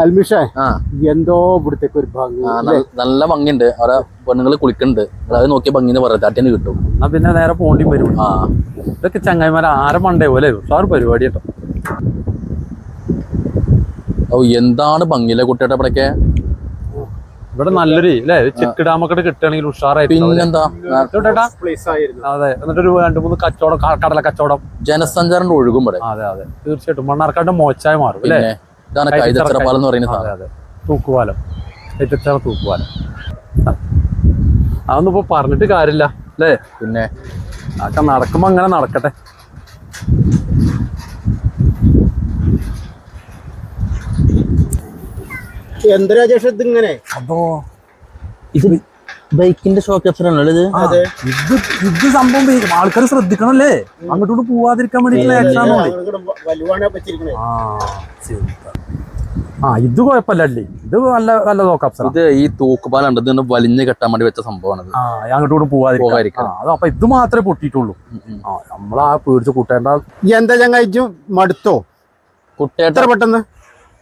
അൽമിഷേ എന്തോ ഇവിടത്തേക്ക് ഒരു ഭംഗി നല്ല ഭംഗിയുണ്ട്. അവിടെ പെണ്ണുങ്ങൾ കുളിക്കുന്നുണ്ട്. അത് നോക്കിയ ഭംഗിന്ന് പറയാം അറ്റന് കിട്ടും. പിന്നെ നേരെ പോണ്ടി വരും. ഇതൊക്കെ ചങ്ങായിമാരെ ആരെ മണ്ടേ പോലെ സാറ് പരിപാടി കേട്ടോ. ഓ എന്താണ് ഭംഗിയിലെ കുട്ടിയുടെ അവിടെയൊക്കെ. ഇവിടെ നല്ലൊരു അല്ലേ ചെക്ക് ഡാമൊക്കെ കിട്ടുകയാണെങ്കിൽ ഉഷാറായിട്ട്. പിന്നെന്താ അതെ. എന്നിട്ടൊരു 2-3 കച്ചവടം, കടല കച്ചവടം, ജനസഞ്ചാരം ഒഴുകും ഇവിടെ. അതെ അതെ തീർച്ചയായിട്ടും. മണ്ണാർക്കാട് മോച്ചായി മാറും അല്ലേ. ഇതാണ് കൈതച്ചിറപ്പാലം എന്ന് പറയുന്നത്. അതെ അതെ തൂക്കുപാലം, കൈതച്ചിറ തൂക്കുപാലം. അതൊന്നും ഇപ്പൊ പറഞ്ഞിട്ട് കാര്യമില്ല അല്ലേ. പിന്നെ അതൊക്കെ നടക്കുമ്പോ അങ്ങനെ നടക്കട്ടെ. എന്ത് രാജേഷ് ഇതിങ്ങനെ അപ്പോ ഇത് ബൈക്കിന്റെ ഷോക്ക് അപ്സറാണല്ലോ ഇത്. ഇത് സംഭവം ആൾക്കാർ ശ്രദ്ധിക്കണല്ലേ, അങ്ങോട്ടോട്ട് പോവാതിരിക്കാൻ വേണ്ടിട്ടുള്ള ഇത് കുഴപ്പമില്ലേ. ഇത് നല്ല നോക്കാം. ഇത് ഈ തൂക്കുപാലം ഉണ്ട്, ഇത് വലിഞ്ഞ് കെട്ടാൻ വേണ്ടി വെച്ച സംഭവമാണ്. അങ്ങോട്ടോട്ട് പോവാതിരിക്കാൻ. അപ്പൊ ഇത് മാത്രമേ പൊട്ടിയിട്ടുള്ളൂ. നമ്മളാ പേടിച്ച് കൂട്ടേണ്ട. എന്താ ചങ്ങായിച്ചും മടുത്തോ കുട്ടേട്ട പെട്ടെന്ന്?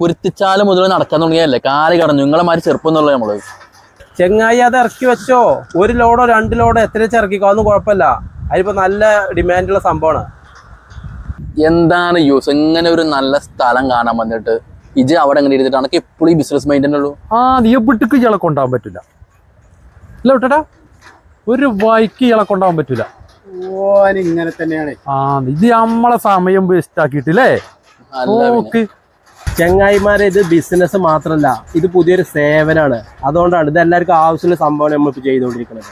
കുരുത്തിച്ചാല് മുതൽ നടക്കാൻ തുടങ്ങിയല്ലേ, കാല് കടഞ്ഞു. നിങ്ങളെ മാതിരി ചെറുപ്പം നമ്മള്. ചെങ്ങായി അത് ഇറക്കി വെച്ചോ. 1 ലോഡോ 2 ലോഡോ എത്ര ഇറക്കിക്കോ, അതൊന്നും കുഴപ്പമില്ല. അതിപ്പോ നല്ല ഡിമാൻഡുള്ള സംഭവമാണ്. എന്താണ് യൂസ് ഇങ്ങനെ ഒരു നല്ല സ്ഥലം കാണാൻ വന്നിട്ട് ഇജ് അവിടെ എങ്ങനെ ഇരുന്നിട്ടാണ് എപ്പോഴും ഈ ബിസിനസ് മൈൻഡ് ഉള്ളൂ. നീ എവിടേക്ക് ഇയാളെ കൊണ്ടാവാൻ പറ്റില്ല അല്ല വിട്ടേട്ടാ. ഒരു വൈക്ക് ഇയാളെ കൊണ്ടാവാൻ പറ്റൂല. ഇങ്ങനെ തന്നെയാണ്. ഇത് നമ്മളെ സമയം വേസ്റ്റ് ആക്കിയിട്ടില്ലേ. ചെങ്ങായിമാരെ ഇത് ബിസിനസ് മാത്രല്ല, ഇത് പുതിയൊരു സേവനമാണ്. അതുകൊണ്ടാണ് ഇത് എല്ലാവർക്കും ആവശ്യമുള്ള സംഭവം നമ്മളിപ്പോൾ ചെയ്തുകൊണ്ടിരിക്കുന്നത്.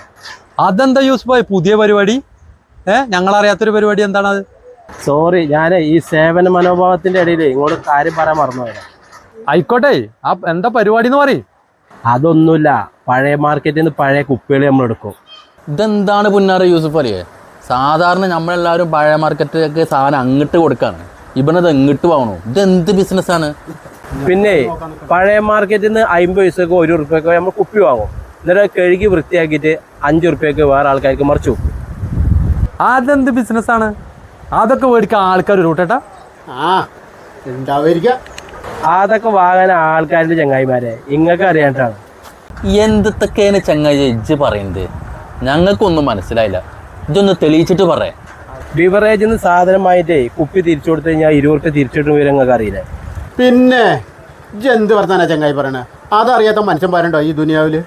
അതെന്താ യൂസ് ബോയ് പുതിയ പരിപാടി? ഞങ്ങളറിയാത്തൊരു പരിപാടി എന്താണത്? സോറി, ഞാൻ ഈ സേവന മനോഭാവത്തിന്റെ ഇടയിൽ ഇങ്ങോട്ട് കാര്യം പറയാൻ മറന്നുപോയത്. ആയിക്കോട്ടെ, എന്താ പരിപാടി എന്ന് പറയും. അതൊന്നുമില്ല, പഴയ മാർക്കറ്റിൽ നിന്ന് പഴയ കുപ്പികൾ നമ്മൾ എടുക്കും. ഇതെന്താണ് പുന്നാര യൂസഫ് അറിയേ? സാധാരണ നമ്മളെല്ലാവരും പഴയ മാർക്കറ്റിലേക്ക് സാധനം അങ്ങോട്ട് കൊടുക്കാണ്. ഇവിടെ എങ്ങിട്ട് പോകണോ? ഇതെന്ത് ബിസിനസ്സാണ്? പിന്നെ പഴയ മാർക്കറ്റിൽ നിന്ന് 50 പൈസക്കോ 1 റുപ്യക്കോ നമ്മൾ കുപ്പി വാങ്ങും. എന്നിട്ട് കഴുകി വൃത്തിയാക്കിയിട്ട് 5 റുപ്യക്ക് വേറെ ആൾക്കാർക്ക് മറിച്ചു. അതെന്ത് ബിസിനസ്സാണ്? അതൊക്കെ മേടിക്കാൻ ആൾക്കാർ കൂട്ടേട്ടാ. അതൊക്കെ വാങ്ങാൻ ആൾക്കാരുടെ ചങ്ങായിമാരെ ഇങ്ങക്ക് അറിയാണ്ടാണ്. എന്തൊക്കെയാണ് ചങ്ങായി ഇജ്ജ് പറയുന്നത്? ഞങ്ങൾക്കൊന്നും മനസ്സിലായില്ല. ഇതൊന്ന് തെളിയിച്ചിട്ട് പറയാം. ബിവറേജിൽ നിന്ന് സാധനമായിട്ടേ കുപ്പി തിരിച്ചു കൊടുത്തു കഴിഞ്ഞാൽ 20 റുപ്യ തിരിച്ചിട്ടും വരും. നിങ്ങൾക്ക് അറിയില്ലേ? പിന്നെ എന്ത് വർത്താനാ ചങ്ങായി പറയണേ? അതറിയാത്ത മനുഷ്യന്മാരുണ്ടോ ഈ ദുനിയാവില്?